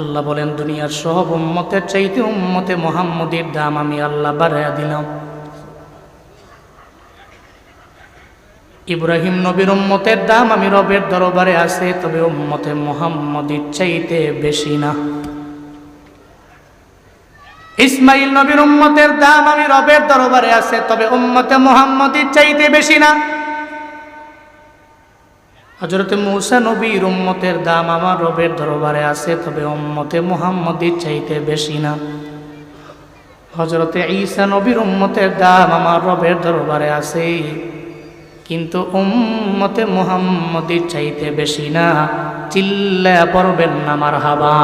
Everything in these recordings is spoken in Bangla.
আল্লাহ বলেন দুনিয়ার সব উম্মতের চাইতে উম্মতে মুহাম্মদের দাম আমি আল্লাহ বাড়াইয়া দিলাম। ইব্রাহিম নবীর উম্মতের দাম আমি রবের দরবারে আছে, তবে উম্মতে মুহাম্মদের চাইতে বেশি না। ইসমাইল নবীর উম্মতের দাম আমি রবের দরবারে আছে, তবে উম্মতে মুহাম্মদের চাইতে বেশি না। হযরত মূসা নবীর উম্মতের দাম আমার রবের দরবারে আছে, তবে উম্মতে মুহাম্মদের চাইতে বেশি না। হযরত ঈসা নবীর উম্মতের দাম আমার রবের দরবারে আছে, কিন্তু উম্মতে মুহাম্মদের চাইতে বেশি না। চিল্লা পড়বেন না মারহাবা।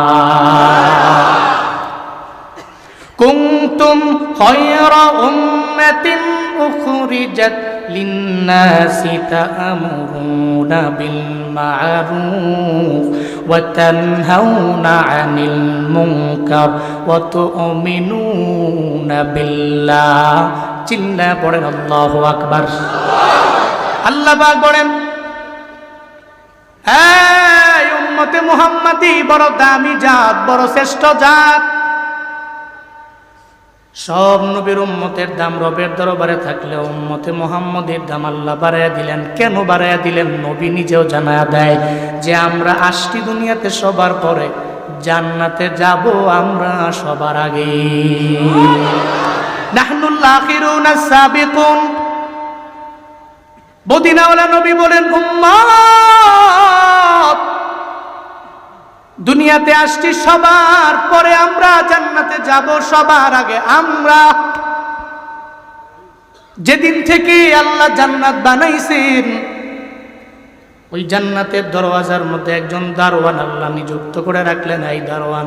কুনতুম খায়রা উম্মাতিন উখরিজাত লিন্নাসি তা'মুরুনা বিল মা'রুফ ওয়া তানহাউনা 'আনিল মুনকার ওয়া তু'মিনুনা বিল্লাহ। চিল্লা পড়েন আল্লাহু আকবার। আল্লাহ পাক বলেন, এই উম্মতে মুহাম্মাদি বড় দামি জাত, বড় শ্রেষ্ঠ জাত। সব নবীর উম্মতের দাম রবের দরবারে থাকলে উম্মতে মুহাম্মদের দাম আল্লাহ বাড়াইয়া দিলেন। কেন বাড়াইয়া দিলেন? নবী নিজেও জানায়া দেয় যে আমরা আসছি দুনিয়াতে সবার পরে, জান্নাতে যাব আমরা সবার আগে। নাহনুল আখিরুনা সাবিকুন। মদিনাওয়ালা নবী বলেন, উম্মত দুনিয়াতে আসছি সবার পরে, আমরা জান্নাতে যাব সবার আগে আমরা। যেদিন থেকে আল্লাহ জান্নাত বানাইছেন, ওই জান্নাতের দরওয়াজার মধ্যে একজন দারোয়ান আল্লাহ নিযুক্ত করে রাখলেন। এই দারোয়ান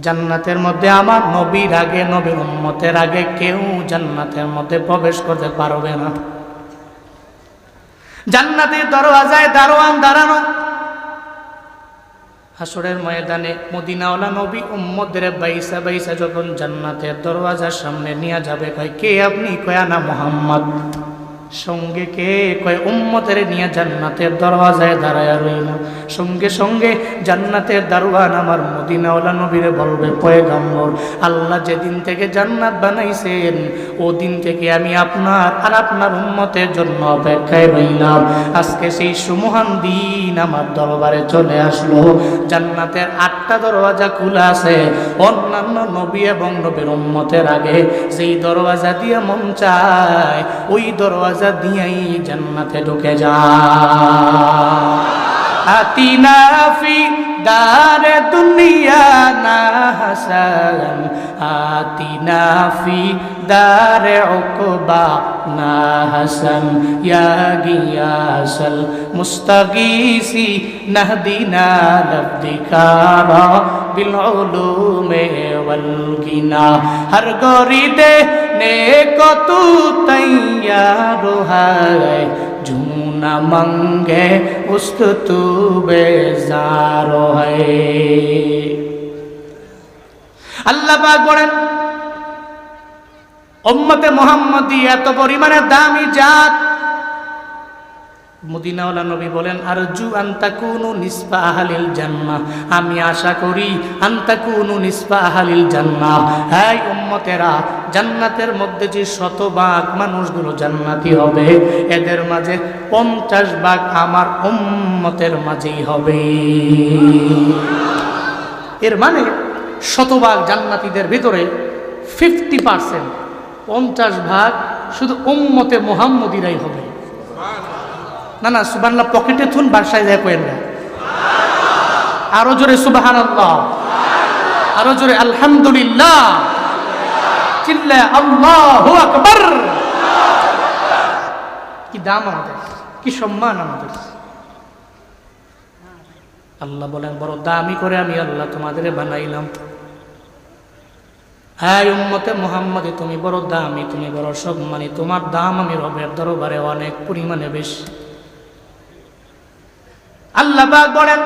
জান্নাতের মধ্যে আমার নবীর আগে, নবীর উম্মতের আগে কেউ জান্নাতের মধ্যে প্রবেশ করতে পারবে না। জান্নাতের দরওয়াজায় দারোয়ান দাঁড়ানো। হাসরের ময়দানে মদিনাওয়ালা নবী উম্মতদের বাইসা বাইসা যখন জান্নাতের দরওয়াজার সামনে নিয়ে যাবে, কয় কে আপনি? কয় আনা মুহাম্মদ। সঙ্গে কে? কয় উম্মতের নিয়ে জান্নাতের দরওয়াজায় দাঁড়ায়া রইল। সঙ্গে সঙ্গে জান্নাতের দারোয়ান আমার মদিনাওয়ালা নবীরে বলবে, পয়গম্বর আল্লাহ যেদিন থেকে জান্নাত বানাইছেন ওদিন থেকে আমি আপনার আর আপনার উম্মতের জন্য অপেক্ষায় রইলাম। আজকে সেই সুমহান দিন আমার দরবারে চলে আসলো। জান্নাতের 8টা দরওয়াজা খোলা আছে, অন্যান্য নবী এবং নবীর উম্মতের আগে যেই দরওয়াজা দিয়ে মন চায় ওই দরওয়াজা দিয়াই জান্নাতে ঢুকে যায়। আতিনা ফি দারে দুনিয়া না হাসান, আতিনা ফি দারে উকবা না হাসান, ইয়া গিয়াসাল মুস্তাগীসি নাহদিনা লবদিকারা বিল উলুমে ওয়াল গিনা। হর গরিদে নেকো তু তৈয়ার है, जूना मंगे उस्त तू बेजारो है। আল্লাহ পাক বলেন, উম্মতে মুহাম্মদী এত পরিমাণে দামি জাত। মদিনাওয়ালা নবী বলেন, আরজু আনতাকুনু নিসফা আহলিল জান্নাহ, আমি আশা করি আনতাকুনু নিসফা আহলিল জান্নাহ, এই উম্মতেরা জান্নাতের মধ্যে যে 100 মানুষগুলো জান্নাতি হবে এদের মাঝে 50 আমার উম্মতের মাঝেই হবে। এর মানে 100 জান্নাতীদের ভিতরে 50% 50 শুধু উম্মতে মুহাম্মদীরাই হবে। না না, সুবহানাল্লাহ পকেটে থুন, বাসায় যায় কইেন না। আরো জোরে সুবহানাল্লাহ, আরো জোরে আলহামদুলিল্লাহ, চিল্লা আল্লাহু আকবার। কি দাম আমাদের, কি সম্মান আমাদের। আল্লাহ বলেন, বড় দামি করে আমি আল্লাহ তোমাদের বানাইলাম। হ্যাঁ উম্মতে মুহাম্মদী, তুমি বড় দামি, তুমি বড় সম্মানী, তোমার দাম আমি রবের দরবারে অনেক পরিমাণে বেশি। আল্লাহ পাক বলেন,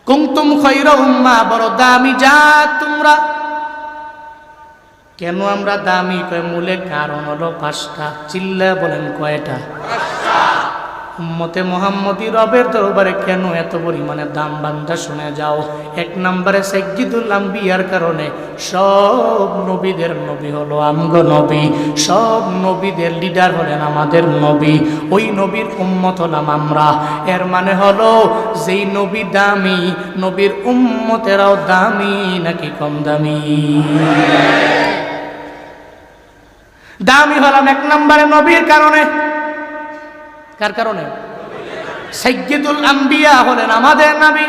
কুনতুম খায়রা উম্মাহ, বড় দামি জাত তোমরা। কেন আমরা দামি? কয় মূলে কারণ হলো 5টা। চিল্লা বলেন কয়টা? উম্মতে মুহাম্মদী রবের দরবারে কেন এত পরিমাণে দাম বান্দা শুনে যাও। এক নম্বরে সাইয়্যিদুল আম্বিয়ার কারণে। সব নবীদের নবী হলো আমগো নবী, সব নবীদের লিডার হলেন আমাদের নবী, ওই নবীর উম্মত হলাম আমরা। এর মানে হলো যেই নবী দামি, নবীর উম্মতেরাও দামি নাকি কম দামি? দামি হলাম এক নম্বরে নবীর কারণে। কার কারণে? সাইয়্যিদুল আম্বিয়া হলেন আমাদের নবী।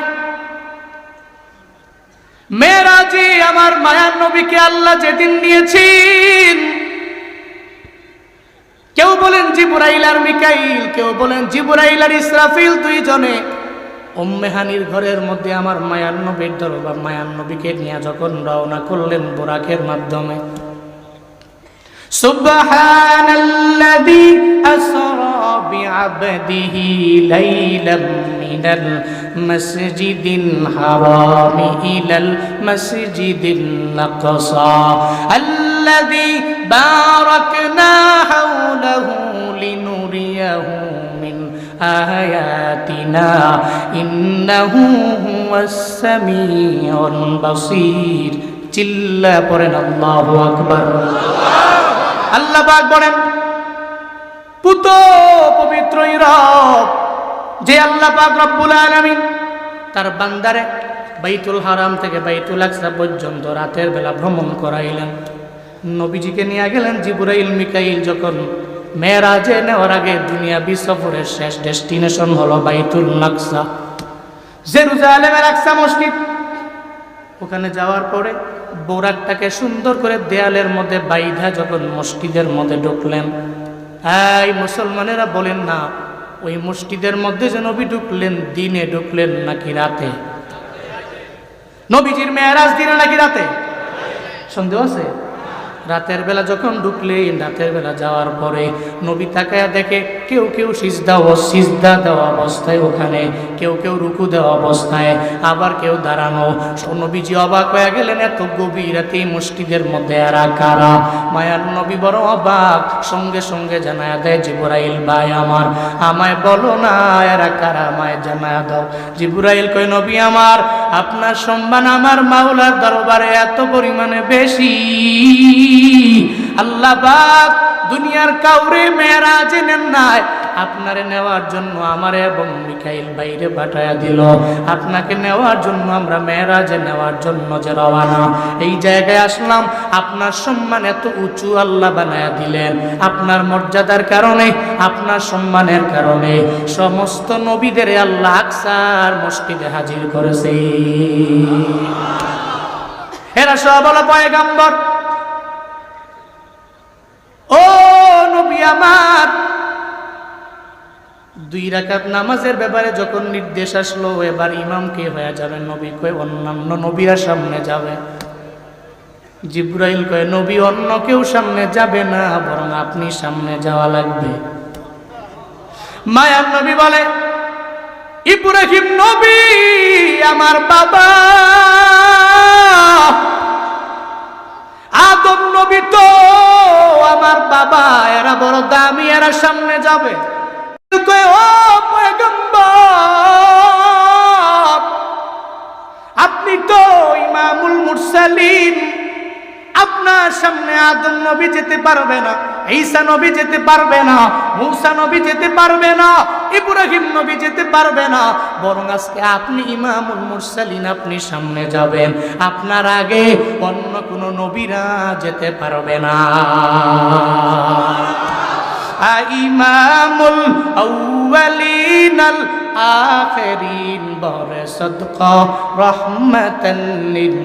মেরাজে আমার মায়ার নবীকে আল্লাহ যেদিন নিয়েছেন, কেউ বলেন জিবরাইল আর মিকাইল, কেউ বলেন জিবরাইল আর ইসরাফিল, দুইজনে উম্মে হানির ঘরের মধ্যে আমার মায়ার নবীর দরবার মায়ার নবীকে নিয়ে যখন রওনা করলেন বুরাকের মাধ্যমে। সুবহানাল্লাযী আসরা বিআবদিহি লাইলাম মিনাল মাসজিদিল হারামি ইলাল মাসজিদিল আকসা আল্লাযী বারাকনা হাওলাহু লিনুরিয়াহু মিন আয়াতিনা ইন্নাহু হুয়াস সামিউল বাসীর। চিল্লা পড়েন আল্লাহু আকবার। আল্লাহ পাক বলেন, পুত পবিত্র রব, যে আল্লাহ পাক রব্বুল আলামিন তার বান্দারে বাইতুল হারাম থেকে বাইতুল আকসা পর্যন্ত রাতের বেলা ভ্রমণ করাইলেন। নবীজিকে নিয়ে গেলেন জিবরাইল মিকাইল যখন মেরাজে নেওয়ার আগে দুনিয়াবি সফরের শেষ ডেস্টিনেশন হলো বাইতুল আকসা, জেরুজালেমের আকসা মসজিদ। ওখানে যাওয়ার পরে বোরাকটাকে সুন্দর করে দেয়ালের মধ্যে বাইধা যখন মসজিদের মধ্যে ঢুকলেন, এই মুসলমানেরা বলেন না, ওই মসজিদের মধ্যে যে নবী ঢুকলেন দিনে ঢুকলেন নাকি রাতে? নবীজির মেরাজ দিনে নাকি রাতে? সন্দেহ আছে? রাতের বেলা যখন ঢুকলেন, রাতের বেলা যাওয়ার পরে নবী তাকায়া দেখে কেউ কেউ সিজদা দেওয়া অবস্থায় ওখানে, কেউ কেউ রুকু দেওয়া অবস্থায়, আবার কেউ দাঁড়ানো। নবীজি অবাক হয়ে গেলেন, এত গভীর রাতে মসজিদের মধ্যে এরা কারা? মায়ার নবী বড় অবাক, সঙ্গে সঙ্গে জানায়া দেয় জিবরাইল ভাই আমার, আমায় বলো না এরা কারা, আমায় জানায়া দাও। জিবরাইল কয়, নবী আমার, আপনার সম্মান আমার মাওলার দরবারে এত পরিমাণে বেশি, আল্লাহ পাক দুনিয়ার কাউরে মেরাজে নেন নাই, আপনারে নেওয়ার জন্য আমারে এবং মিকাইল বাইরে পাঠায়া দিল। আপনাকে নেওয়ার জন্য আমরা মেরাজে নেওয়ার জন্য যে রওনা, এই জায়গায় আসলাম। আপনার সম্মান এত উঁচু আল্লাহ বানায়া দিলেন, আপনার মর্যাদার কারণে, আপনার সম্মানের কারণে সমস্ত নবীদের আল্লাহ আকসার মসজিদে হাজির করেছে। এরা সব হলো পয়গম্বর। ও নবী আমার, 2 রাকাত নামাজের ব্যাপারে যখন নির্দেশ আসলো, এবার ইমাম কে হয়ে যাবে? নবী কয় অন্যান্য নবীরা সামনে যাবে। জিবরাইল কয়, নবী অন্য কেউ সামনে যাবে না, বরং আপনি সামনে যাওয়া লাগবে। মায়ার নবী বলে, ইব্রাহিম নবী আমার বাবা, আদম নবী তো আমার বাবা, এরা বড় দামি, এরা সামনে যাবে। ও পয়গম্বর, আপনি তো ইমামুল মুরসালিন, আপনার সামনে আদম নবী যেতে পারবে না, ঈসা নবী যেতে পারবে না, মূসা নবী যেতে পারবে না, ইব্রাহিম নবী যেতে পারবে না, বরং আজকে আপনি ইমামুল মুরসালিন, আপনি সামনে যাবেন। আপনার আগে অন্য কোনো নবীরা যেতে পারবে না। ইমামুল আউয়ালিনাল আখিরিন বরে সদকা রহমাতাল লিল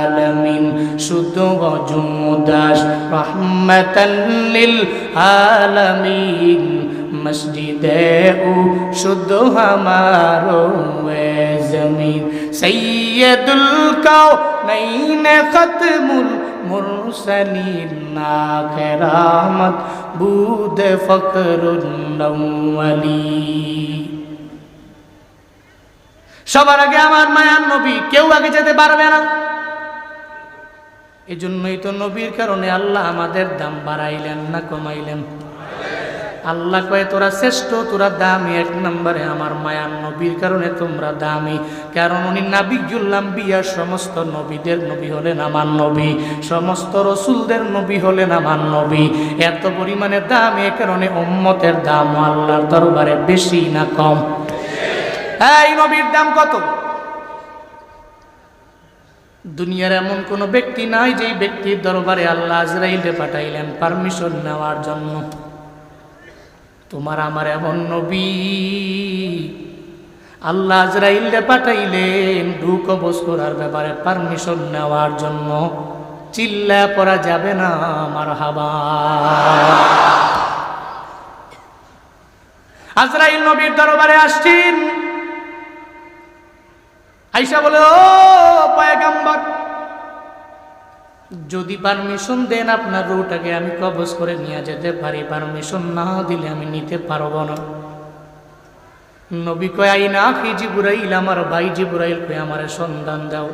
আলামিন, শুধু ওজুদাস রহমাতাল লিল আলামিন, মসজিদে ও শুধু হামারো জমিন, সৈয়দুল কাউনাইন খতমুল মুরসালিন, আখিরামত বুদ ফকরুল আউয়ালিন। সবার আগে আমার মায়ার নবী, কেউ আগে যেতে পারবে না। এই জন্যই তো নবীর কারণে আল্লাহ আমাদের দাম বাড়াইলেন না কমাইলেন? আল্লাহ কয় তোরা শ্রেষ্ঠ, তোরা দামি, এক নম্বরে আমার মায়ার নবীর কারণে তোমরা দামি, কারণ উনি নাবিয়ুল আম্বিয়া, সমস্ত নবীদের নবী হলেন আমার নবী, সমস্ত রসুলদের নবী হলেন আমার নবী। এত পরিমাণে দাম, এ কারণে উম্মতের দাম আল্লাহর দরবারে বেশি না কম? এই নবীর দাম কত? দুনিয়ার এমন কোন ব্যক্তি নাই যেই ব্যক্তির দরবারে আল্লাহ আজরাইলকে পাঠাইলেন পারমিশন নেওয়ার জন্য। তোমার আমার এমন নবী, আল্লাহ আজরাইলকে পাঠাইলেন রূহ কবজ করার ব্যাপারে পারমিশন নেওয়ার জন্য। চিল্লা পড়া যাবে না মারহাবা। আজরাইল নবীর দরবারে আসছেন, আয়েশা বলে, ও পয়গম্বর, যদি পারমিশন দেন আপনার রূহটাকে আমি কবজ করে নিয়ে যেতে পারি, পারমিশন না দিলে আমি নিতে পারবো না। নবী কয়, আইনা আখি জিবরাইল, আমার ভাই জিবরাইল কয় আমারে সন্ধান দাও।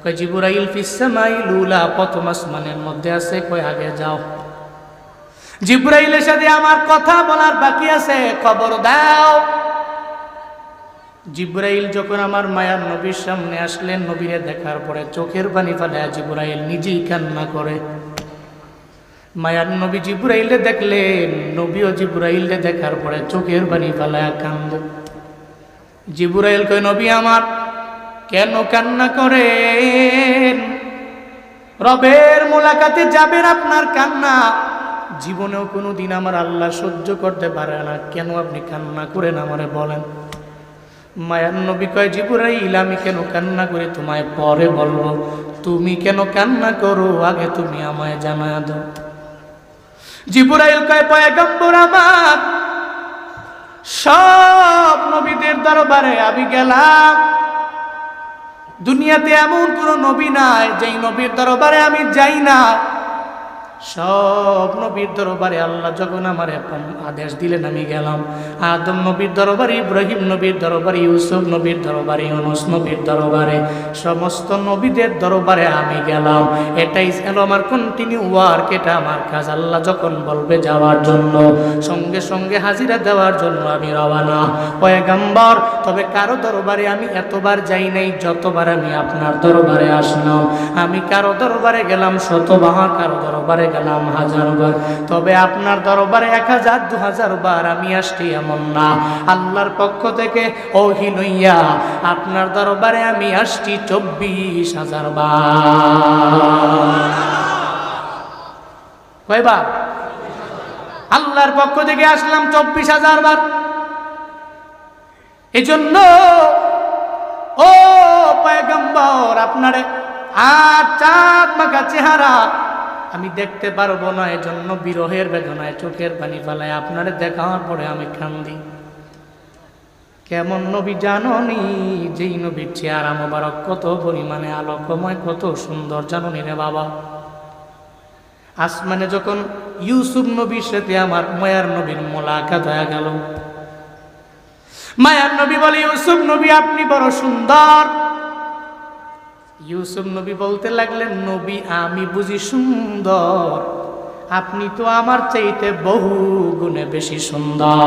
কয় জিবরাইল ফিস সামাইল উলা, প্রথম আসমানের মধ্যে আছে, কয় আগে যাও। জিবরাইলের সাথে আমার কথা বলার বাকি আছে, খবর দাও। জিবরাইল যখন আমার মায়ার নবীর সামনে আসলেন, নবীরে দেখার পরে চোখের পানি ফেলে জিবরাইল নিজেই কান্না করে। মায়ার নবী জিবরাইলে দেখলেন, নবীও জিবরাইলে দেখার পরে চোখের পানি ফেলায় কান্দ। জিবরাইল কয়, নবী আমার কেন কান্না করেন? রবের মোলাকাতে যাবেন, আপনার কান্না জীবনেও কোনোদিন আমার আল্লাহ সহ্য করতে পারে না, কেন আপনি কান্না করেন আমারে বলেন। মায়ার নবী কয়, জিবরাইল আমি কেন কান্না করি তোমায় পরে বলবো, তুমি কেন কান্না করো আগে তুমি আমায় জানায় দাও। জিবরাইল কয়, পয়গম্বর আমার, সব নবীদের দরবারে আমি গেলাম, দুনিয়াতে এমন কোন নবী নাই যেই নবীর দরবারে আমি যাই না। সব নবীর দরবারে আল্লাহ যখন আমার আদেশ দিলেন আমি গেলাম। আদম নবীর দরবারে, ইব্রাহিম নবীর দরবারে, ইউসুফ নবীর দরবারে, ইউনুস নবীর দরবারে, সমস্ত নবীদের দরবারে আমি গেলাম। এটাই হলো আমার কন্টিনিউ ওয়ার্ক, এটা আমার কাজ। আল্লাহ যখন বলবে যাওয়ার জন্য, সঙ্গে সঙ্গে হাজিরা দেওয়ার জন্য আমি রওনা। পয়গম্বর, তবে কারো দরবারে আমি এতবার যাই নাই যতবার আমি আপনার দরবারে আসলাম। আমি কারো দরবারে গেলাম শতবার, কারো দরবারে গেলাম 1000 বার, তবে আপনার দরবারে 1000 2000 বার আমি আসছি এমন না। আল্লাহর পক্ষ থেকে ওহী লইয়া আপনার দরবারে আমি আসছি 24000 বার। কয়বার? আল্লাহর পক্ষ থেকে আসলাম 24000 বার। এজন্য ও পয়গম্বর, আপনারে আর চাঁদ মাখা চেহারা আমি দেখতে পারবো না, এজন্য বিরহের বেদনায় চোখের পানি ফেলায় আপনারে দেখার পরে আমি কান্দি। কেমন নবী জাননি? যেই নবীর চেহারা মোবারক কত পরিমাণে আলোকময়, কত সুন্দর জাননি রে বাবা। আসমানে যখন ইউসুফ নবীর সাথে আমার মায়ার নবীর মোলাকাত হয়ে গেল, মায়ার নবী বলে, ইউসুফ নবী আপনি বড় সুন্দর। ইউসুফ নবী বলতে লাগলেন, নবী আমি বুঝি সুন্দর, আপনি তো আমার চাইতে বহু গুণে বেশি সুন্দর।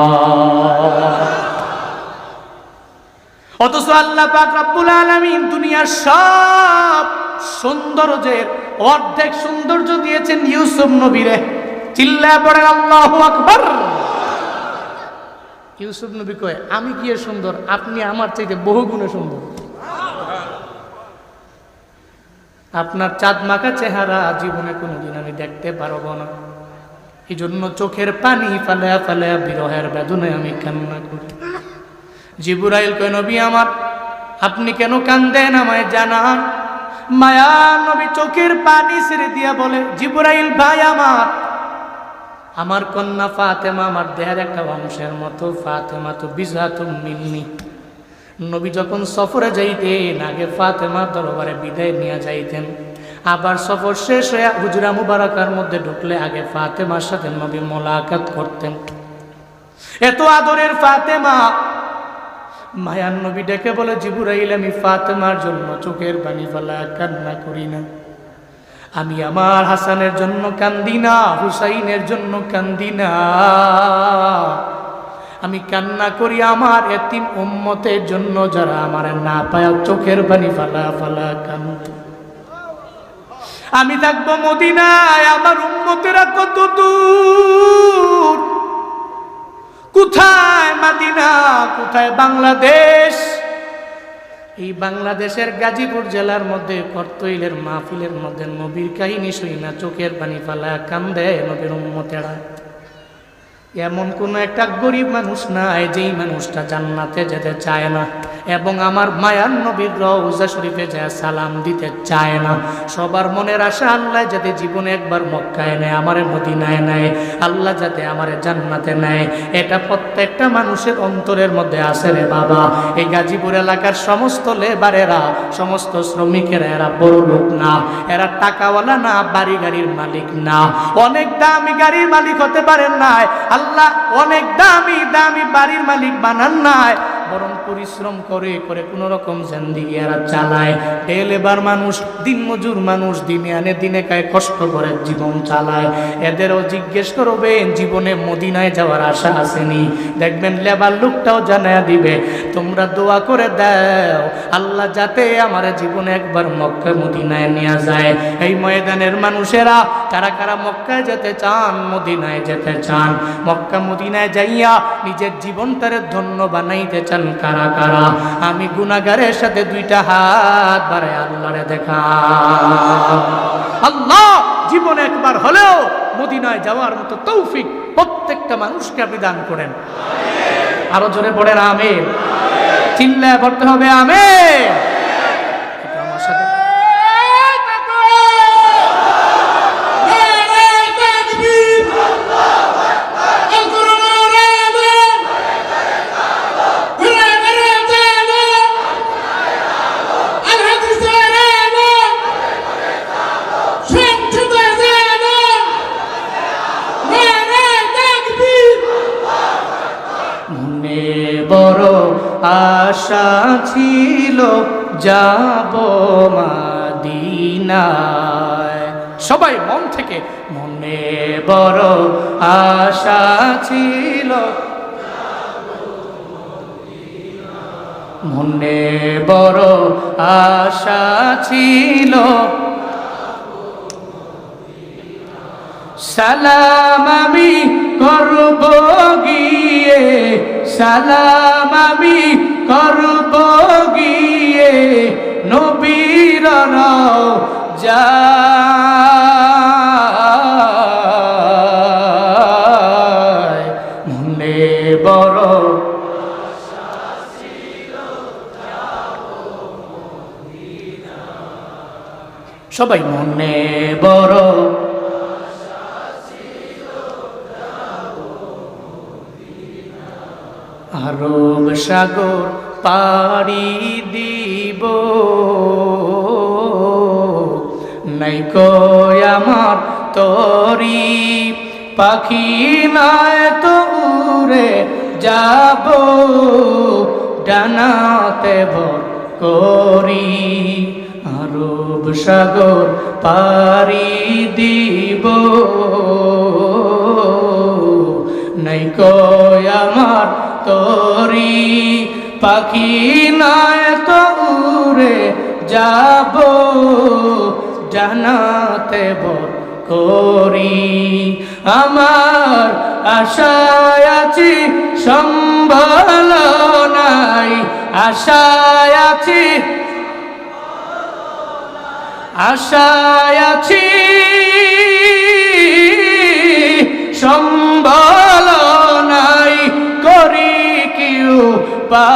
অথচ আল্লাহ পাক রব্বুল আলামিন দুনিয়ার সব সৌন্দর্যের অর্ধেক সৌন্দর্য দিয়েছেন ইউসুফ নবীরে। চিল্লায়া পড়েন আল্লাহু আকবার। ইউসুফ নবী কয়, আমি কি সুন্দর? আপনি আমার চাইতে বহু গুণে সুন্দর। আপনার চাঁদ মাখা চেহারা জীবনে কোনোদিন আমি দেখতে পারবো না, এই জন্য চোখের পানি ফালায়া ফালায়া বিরহের বেদনায় আমি কান্না করি। জিবরাইল কয়, নবী আমার আপনি কেন কান্দেন আমায় জানান। মায়া নবী চোখের পানি ছেড়ে দিয়া বলে, জিবরাইল ভাই আমার কন্যা ফাতেমা আমার দেহের একটা অংশের মতো, ফাতেমা তো বিজাতুম মিন্নি। নবী যখন সফরে যাইতেন আগে ফাতেমা দরবারে বিদায় নিয়ে যাইতেন, আবার সফর শেষ হয়ে হুজরা মুবারাকার মধ্যে ঢুকলে আগে ফাতেমার সাথে নবী মোলাকাত করতেন। এত আদরের ফাতেমা। মায়ার নবী ডেকে বলে, জিবরাইল আমি ফাতেমার জন্য চোখের পানি ফেলা কান্না করি না, আমি আমার হাসানের জন্য কান্দি না, হুসাইনের জন্য কান্দি না, আমি কান্না করি আমার এতিম উম্মতের জন্য যারা আমার না পায় চোখের পানি ফালা ফালা কান্দে। আমি থাকবো মদিনায়, আমার উম্মতেরা কত দূর, কোথায় মদিনা, কোথায় বাংলাদেশ। এই বাংলাদেশের গাজীপুর জেলার মধ্যে করতইলের মাহফিলের মধ্যে নবীর কাহিনী শুই না চোখের পানি ফালা কান্দে নবীর উম্মতেরা। এমন কোন একটা গরিব মানুষ নাই যেই মানুষটা জান্নাতে যেতে চায় না এবং আমার মায়ার নবীর রওজা শরীফে যায় সালাম দিতে চায় না। সবার মনের আশা আল্লাহ যাতে জীবনে একবার মক্কায় নেয়, আমারে মদিনায় নেয়, আল্লাহ যাতে আমারে জান্নাতে নেয়, এটা প্রত্যেকটা মানুষের অন্তরের মধ্যে আছে রে বাবা। এই গাজীপুর এলাকার সমস্ত লেবারেরা, সমস্ত শ্রমিকেরা এরা বড় লোক না, এরা টাকাওয়ালা না, বাড়ি গাড়ির মালিক না, অনেক দামি গাড়ির মালিক হতে পারেন নাই, আল্লাহ অনেক দামি দামি বাড়ির মালিক বানান নাই, বরং পরিশ্রম করে করে কোন রকম জিন্দেগি এরা চালায়। লেবার মানুষ, দিন মজুর মানুষ, দিনে আনে দিনে খায়, কষ্ট করে জীবন চালায়। এদেরও জিজ্ঞেস করবেন জীবনে মদিনায় যাওয়ার আশা আসেনি, দেখবেন লেবার লোকটাও জানায়া দিবে তোমরা দোয়া করে দাও আল্লাহ যাতে আমার জীবনে একবার মক্কা মদিনায় নিয়ে যায়। এই ময়দানের মানুষেরা কারা কারা মক্কায় যেতে চান, মদিনায় যেতে চান, মক্কা মদিনায় যাইয়া নিজের জীবনটারে ধন্য বানাইতে চান কারা কারা? আমি গুনাহগারের সাথে দুইটা হাত বাড়ায় আল্লাহরে দেখা। আল্লাহ জীবনে একবার হলেও মদিনায় যাওয়ার মতো তৌফিক প্রত্যেকটা মানুষকে আপনি দান করেন। আরো জোরে পড়েন আমিন। চিল্লায় পড়তে হবে আমিন। আমার সাথে বড় আশা ছিল যাব মদিনায়, সবাই মন থেকে মনে বড় আশা ছিল, মনে বড় আশা ছিল, সালাম আমি করব গিয়ে, সালাম আমি করব গিয়ে নবীর রওজায়, মনে বড় সবাই মনে বড় আরব সাগর পাড়ি দিব, নাইকো আমার তরি পাখি নয় তো উড়ে যাব ডানাতে ভর করি, আরব সাগর পাড়ি দিব, নাইকো আমার তরি পাখি নয় তো উড়ে যাব জানাতে ভর করি, আমার আশায় আছি সম্বল নাই, আশায় আছি, আশায় আছি সম্বল নাই, করি কি উপায়,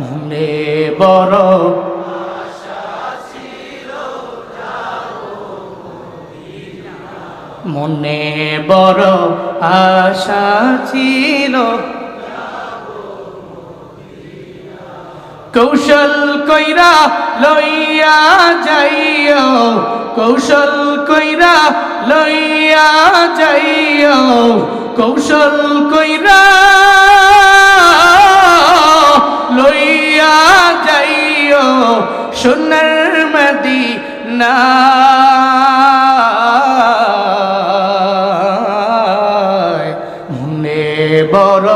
মনে বড় মনে বড় আশা ছিল, কৌশল কইরা লইয়া যাইও, কৌশল কইরা লইয়া যাইও, কৌশল কইরা লইয়া সোনার মদিনা মনে বড়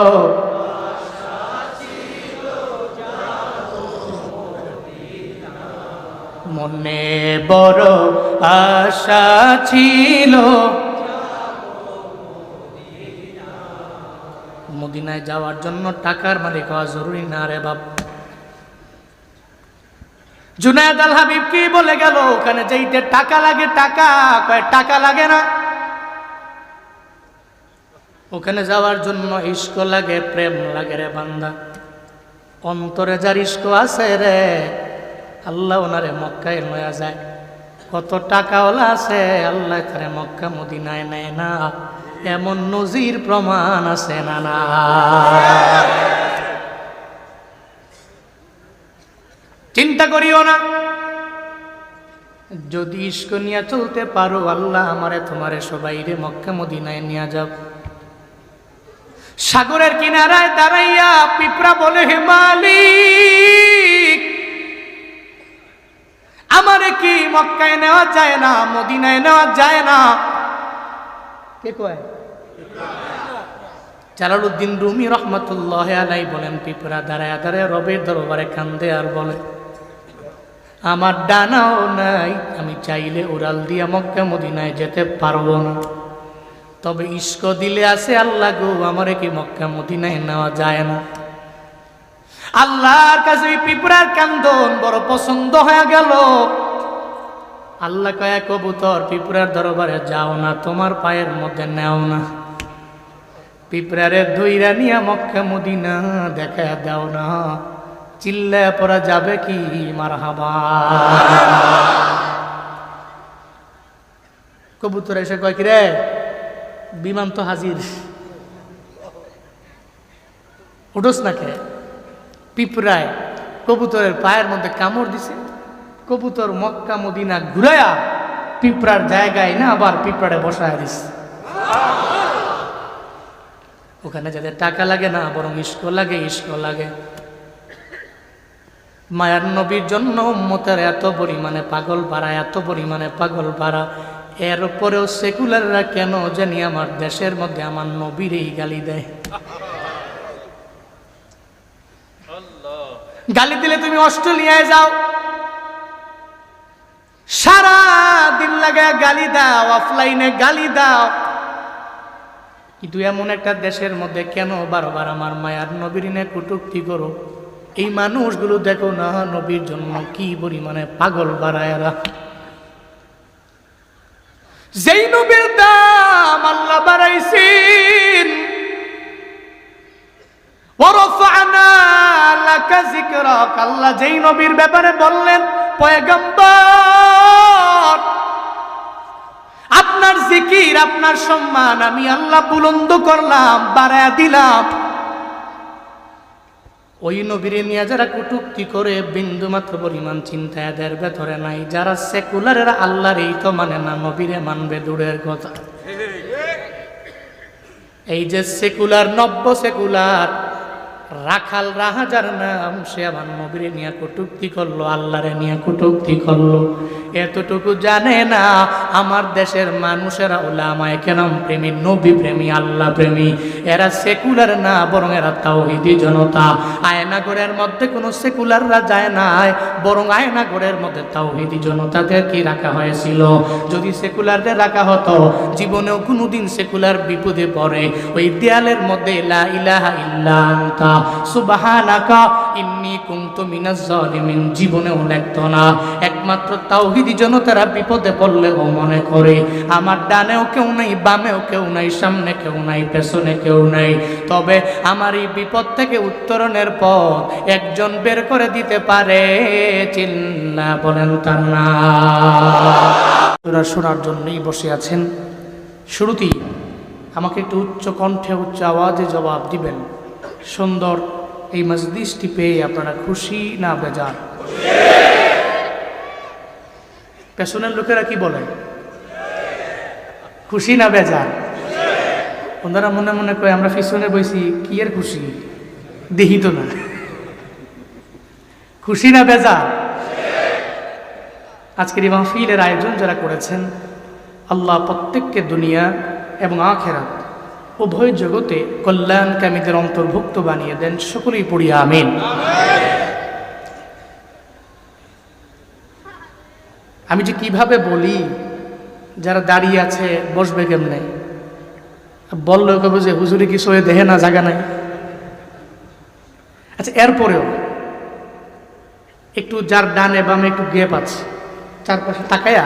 মনে বড় আশা ছিল মদিনায় যাওয়ার জন্য টাকার মালিক হওয়া জরুরি না রে বাপ। জুনায়েদ আল হাবিব কি বলে গেল, ওখানে যাইতে টাকা লাগে, টাকা কয় টাকা লাগে না, ওখানে যাওয়ার জন্য ইশক লাগে, প্রেম লাগে রে বান্দা। অন্তরে যার ইশক আছে রে, আল্লাহ ওনারে মক্কায় লয়া যায়। কত টাকাওয়ালা আছে, আল্লাহ তারে মক্কা মদিনায় নেয় না, এমন নজির প্রমাণ আছে না না? চিন্তা করিও না, যদি ইশক নিয়ে চলতে পারো, আল্লাহ আমারে তোমারে সবাইরে মক্কা মদিনায় নিয়ে যাও। সাগরের কিনারায় দাঁড়াইয়া পিঁপড়া বলে, হে মালিক, আমারে কি মক্কায় নেওয়া যায় না, মদিনায় নেওয়া যায় না? কে কয়? জালালউদ্দিন রুমি রহমাতুল্লাহ আলাইহি বলেন, পিঁপড়া দাঁড়ায় দাঁড়ায় রবের দরবারে কান্দে আর বলে, আমার ডানাও নাই, আমি চাইলে উড়াল দিয়া মক্কা মদিনায় যেতে পারবো না, তবে ইশক দিলে আছে আল্লাহ গো, আমারে কি মক্কা মদিনায় নেওয়া যায় না? আল্লাহর কাছে পিঁপড়ার কান্দন বড় পছন্দ হয়ে গেল। আল্লাহ কয়, কবুতর পিঁপড়ার দরবারে যাও না, তোমার পায়ের মধ্যে নেও না, পিঁপড়ারে ধইরা নিয়া মক্কা মদিনা দেখা দাও না। চিল্লায় পড়া যাবে কি মারহাবা? কবুতর এসে কয়, কি রে বিমান তো হাজির, উঠোস না কে? পিঁপড়ায় কবুতরের পায়ের মধ্যে কামড় দিছে, কবুতর মক্কা মদিনা ঘুরায়া পিঁপড়ার জায়গায় না আবার পিঁপড়ারে বসায় দিছে। ওখানে যাদের টাকা লাগে না, বরং ইশক লাগে, ইশক লাগে। মায়ার নবীর জন্য উম্মতের এত পরিমাণে পাগল পারা, এত পরিমাণে পাগল পারা, এরপরেও সেকুলাররা কেন জানি আমার দেশের মধ্যে আমার নবীরেই গালি দেয়। গালি দিলে তুমি অস্ট্রেলিয়ায় যাও, সারা দিন লাগে গালি দাও, অফলাইনে গালি দাও, কিন্তু এমন একটা দেশের মধ্যে কেন বারবার আমার মায়ার নবীর নিয়ে কটূক্তি করো? এই মানুষগুলো দেখো না, নবীর জন্য কি পরিমাণে পাগল বাড়ায় এরা। যেই নবীর দাম আল্লাহ বাড়াইছেন, ওয়ারফা'না লাকা যিকরাক, আল্লাহ যেই নবীর ব্যাপারে বললেন, পয়গম্বর আপনার জিকির, আপনার সম্মান আমি আল্লাহ বুলন্দ করলাম, বাড়ায়া দিলাম। ওই নবীরে নিয়ে যারা কটূক্তি করে, বিন্দু মাত্র পরিমাণ চিন্তা এদের ভেতরে নাই। যারা সেকুলারের আল্লাহর এই তো মানে না, নবীরে মানবে দূরের কথা। এই যে সেকুলার, নব্য সেকুলার রাখাল রাহাজার নাম, সে আমার নবীরে নিয়ে কটূক্তি করলো, আল্লাহরে নিয়ে কটূক্তি করলো। এতটুকু জানে না আমার দেশের মানুষেরা উলামায়ে কেরাম প্রেমী, নবী প্রেমী, আল্লাহ প্রেমী। এরা সেকুলার না, বরং এরা তাওহীদি জনতা। আয়নাগরের মধ্যে কোনো সেকুলাররা যায় না, বরং আয়নাগরের মধ্যে তাওহীদি জনতাদেরকে রাখা হয়েছিল। যদি সেকুলারদের রাখা হতো, জীবনেও কোনোদিন সেকুলার বিপদে পড়ে ওই দেয়ালের মধ্যে লা ইলাহা ইল্লা আনতা সুবহানাকা ইন্নী কুনতু মিনাজ জালিমিন জীবনেও লিখতো না। একমাত্র তাওহীদি জনতারা বিপদে পড়লেও মনে করে আমার ডানেও কেউ নাই, বামেও কেউ নাই, সামনে কেউ নাই, পেছনে কেউ নাই, তবে আমার এই বিপদ থেকে উত্তরণের পথ একজন বের করে দিতে পারে। চিল্লা বলেন তার নাম। শোনার জন্যই বসে আছেন। শুরুতেই আমাকে একটু উচ্চ কণ্ঠে, উচ্চ আওয়াজে জবাব দিবেন, সুন্দর এই মজলিসটি পেয়ে আপনারা খুশি না বেজার? পেছনের লোকেরা কি বলে? খুশি না বেজার? ওনারা মনে মনে কয় আমরা পিছনে বইছি, কি এর খুশি, দেখি তো না। খুশি না বেজার? আজকের এই মাহফিলের আয়োজন যারা করেছেন, আল্লাহ প্রত্যেককে দুনিয়া এবং আখিরাত উভয় জগতে কল্যাণকামীদের অন্তর্ভুক্ত বানিয়ে দেন। সকলেই পড়ি আমিন। আমি যে কিভাবে বলি, যারা দাঁড়িয়ে আছে বসবে কেমনে, বললেও কবে যে হুজুরে কি সয়ে দেহে না, জায়গা নাই। আচ্ছা, এরপরেও একটু যার ডানে বামে একটু গ্যাপ আছে, চারপাশে তাকায়া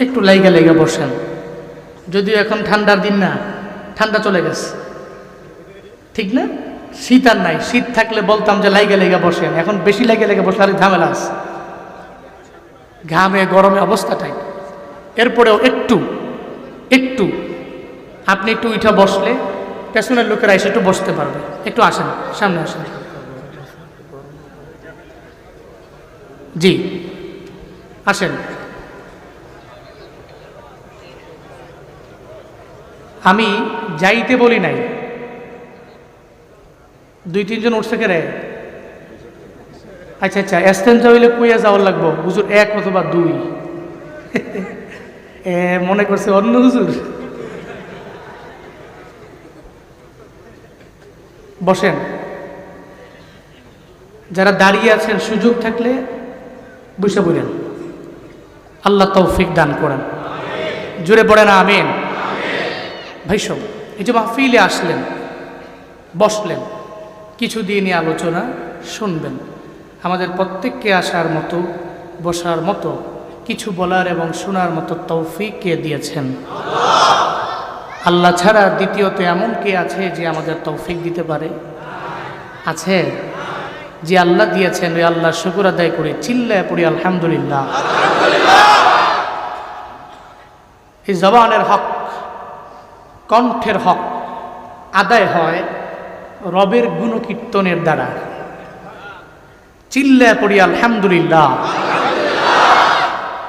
একটু লাইগা লাইগা বসেন। যদিও এখন ঠান্ডার দিন না, ঠান্ডা চলে গেছে, ঠিক না? শীত আর নাই। শীত থাকলে বলতাম যে লাইগা লাইগা বসেন, এখন বেশি লাইগা লাইগা বসলে আর ঝামেলা আছে, ঘামে গরমে অবস্থাটাই। এরপরেও একটু একটু আপনি একটু উঠা বসলে পেছনের লোকেরা এসে একটু বসতে পারবে। একটু আসেন, সামনে আসেন। জি আসেন। আমি যাইতে বলি নাই, 2-3 জন উঠছে কেরে। আচ্ছা আচ্ছা, এস্তেঞ্জা হইলে কুইয়া যাওয়ার লাগবো হুজুর, 1 অথবা 2। মনে করছে অন্য হুজুর। বসেন। যারা দাঁড়িয়ে আছেন সুযোগ থাকলে বসে পড়েন, আল্লাহ তৌফিক দান করেন। জোরে পড়েন আমিন। ভাই সব, এই যে মাহফিলে আসলেন, বসলেন, কিছু দিয়ে নিয়ে আলোচনা শুনবেন। আমাদের প্রত্যেককে আসার মতো, বসার মতো, কিছু বলার এবং শোনার মতো তৌফিক কে দিয়েছেন? আল্লাহ ছাড়া দ্বিতীয়ত এমন কে আছে যে আমাদের তৌফিক দিতে পারে? আছে? যে আল্লাহ দিয়েছেন ওই আল্লাহ শুকর আদায় করি, চিল্লায় পড়ি আলহামদুলিল্লাহ। এই জবানের হক, কণ্ঠের হক আদায় হয় রবের গুণকীর্তনের দ্বারা। চিল্লায় পড়ি আলহামদুলিল্লাহ।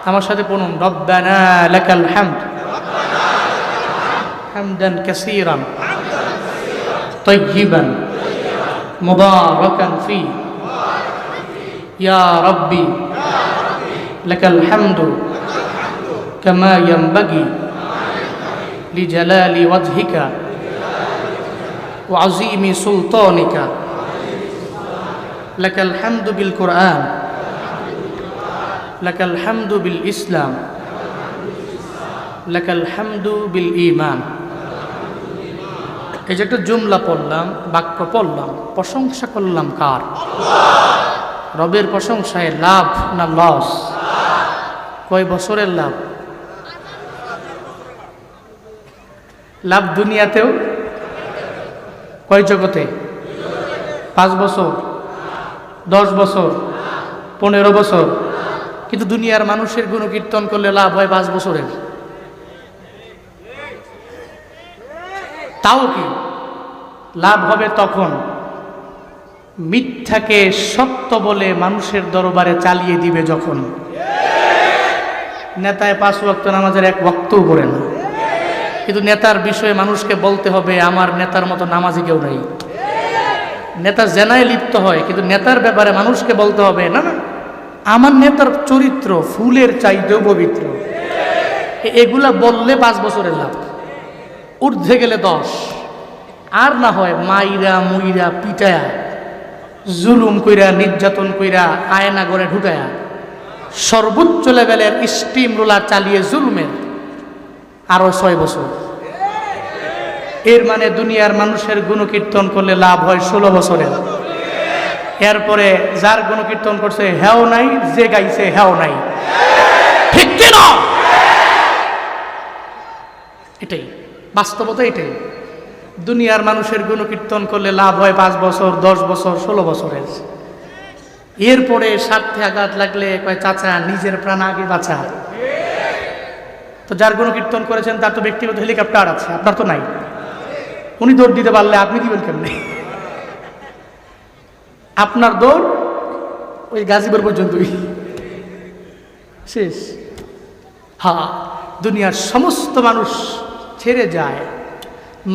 আমার সাথে পড়ুন, রব্বানা লাকাল হামদ হামদান কাসীরান তাইয়িবান মুবারাকান ফি ইয়া রাব্বি লাকাল হামদু কামা ইয়ানবাগি লিজালালি ওয়াজহিকা ওয়া আযীমি সুলতানিকা লাকাল হামদু বিল কুরআন লাকাল হামদু বিল ইসলাম লাকাল হামদু বিল ঈমান। এই যে একটা জুমলা পড়লাম, বাক্য পড়লাম, প্রশংসা করলাম কার? রবের প্রশংসায় লাভ না লস? কয় বছরের লাভ? লাভ দুনিয়াতেও, কয় জগতে? 5 বছর, 10 বছর, 15 বছর। কিন্তু দুনিয়ার মানুষের গুণকীর্তন করলে লাভ হয় 5 বছরের। তাও কি লাভ হবে তখন মিথ্যাকে সত্য বলে মানুষের দরবারে চালিয়ে দিবে যখন। নেতায় 5 ওয়াক্ত নামাজের 1 ওয়াক্তও করে না, কিন্তু নেতার বিষয়ে মানুষকে বলতে হবে আমার নেতার মতো নামাজি কেউ নাই। নেতা জেনায় লিপ্ত হয়, কিন্তু নেতার ব্যাপারে মানুষকে বলতে হবে না না, আমার নেতার চরিত্র ফুলের চাইতেও পবিত্র। এগুলা বললে 5 বছরের লাভ, ঊর্ধ্বে গেলে 10। আর না হয় মাইরা মুইরা পিটায়া, জুলুম কইরা, নির্যাতন কইরা, আয়না করে ঢুকায়া, সর্বোচ্চ লেভেলের স্টিম রোলার চালিয়ে জুলুমের আরো 6 বছর। এর মানে দুনিয়ার মানুষের গুণকীর্তন করলে লাভ হয় 16 বছরের। এরপরে যার গুণকীর্তন করছে হেও নাই, যে গাইছে হেও নাই, ঠিক কিনা? এটাই বাস্তবতা, এটাই। দুনিয়ার মানুষের গুণকীর্তন করলে লাভ হয় 5 বছর, 10 বছর, 16 বছরের। এরপরে স্বার্থে আঘাত লাগলে কয় চাচা নিজের প্রাণ আগে বাঁচা। তো যার গুণকীর্তন করেছেন তার তো ব্যক্তিগত হেলিকপ্টার আছে, আপনার তো নাই। উনি দৌড় দিতে পারলে আপনি দিবেন কেমনে? আপনার দৌড় ওই গাজীপুর পর্যন্তই শেষ। হ্যাঁ, দুনিয়ার সমস্ত মানুষ ছেড়ে যায়।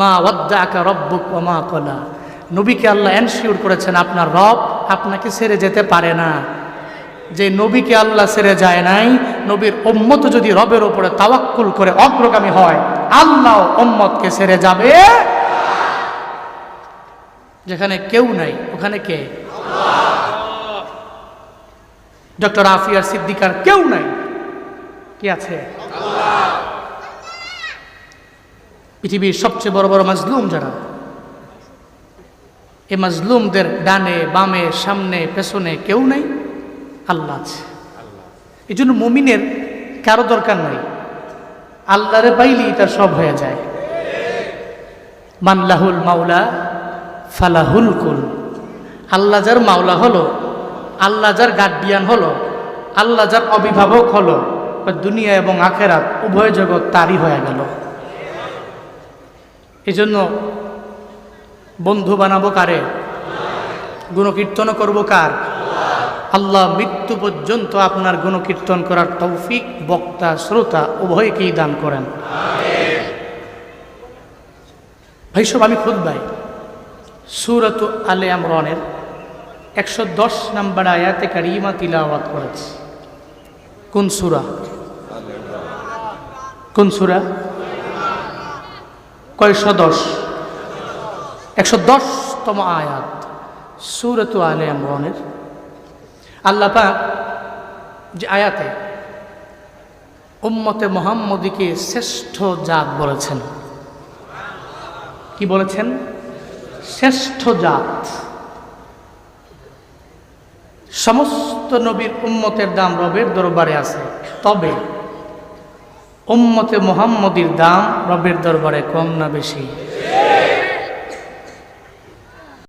মা ওয়াদ্দাকা রব্বুক ওয়া মা ক্বালা। নবীকে আল্লাহ এনশিওর করেছেন আপনার রব আপনাকে ছেড়ে যেতে পারে না। যে নবীকে আল্লাহ ছেড়ে যায় নাই, নবীর উম্মত যদি রবের উপরে তাওয়াক্কুল করে অগ্রগামী হয়, আল্লাহ উম্মতকে ছেড়ে যাবে। যেখানে কেউ নাই ওখানে কে? ডক্টর আফিয়ার সিদ্দিকার কেউ নাই, কি আছে? পৃথিবীর সবচেয়ে বড় বড় মাজলুম যারা, এই মাজলুমদের ডানে বামে সামনে পেছনে কেউ নাই, আল্লাহ আছে। এই জন্য মুমিনের কারো দরকার নাই, আল্লাহরে পাইলেই তার সব হয়ে যায়। মানলাহুল মাওলা ফালাহুল কুল। আল্লাহ যার মাওলা হলো, আল্লাহ যার গার্ডিয়ান হলো, আল্লাহ যার অভিভাবক হলো, দুনিয়া এবং আখেরাত উভয় জগৎ তারই হয়ে গেল। এই জন্য বন্ধু বানাবো কারে? গুণকীর্তন করবো কার? আল্লাহ মৃত্যু পর্যন্ত আপনার গুণকীর্তন করার তৌফিক বক্তা শ্রোতা উভয়কেই দান করেন। ভাই সব, আমি খুতবায় সূরাত আলে ইমরানের 110 নম্বর আয়াতে কারিমা তিলাওয়াত করেছি। কোন সূরা? কোন সূরা? কয়শো 10? 110তম আয়াত সূরাত আলে ইমরানের। আল্লাহ পাক যে আয়াতে উম্মতে মুহাম্মদীকে শ্রেষ্ঠ জাত বলেছেন, কি বলেছেন? শ্রেষ্ঠ জাত। সমস্ত নবীর উম্মতের দাম রবের দরবারে আছে, তবে উম্মতে মুহাম্মদীর দাম রবের দরবারে কম না বেশি?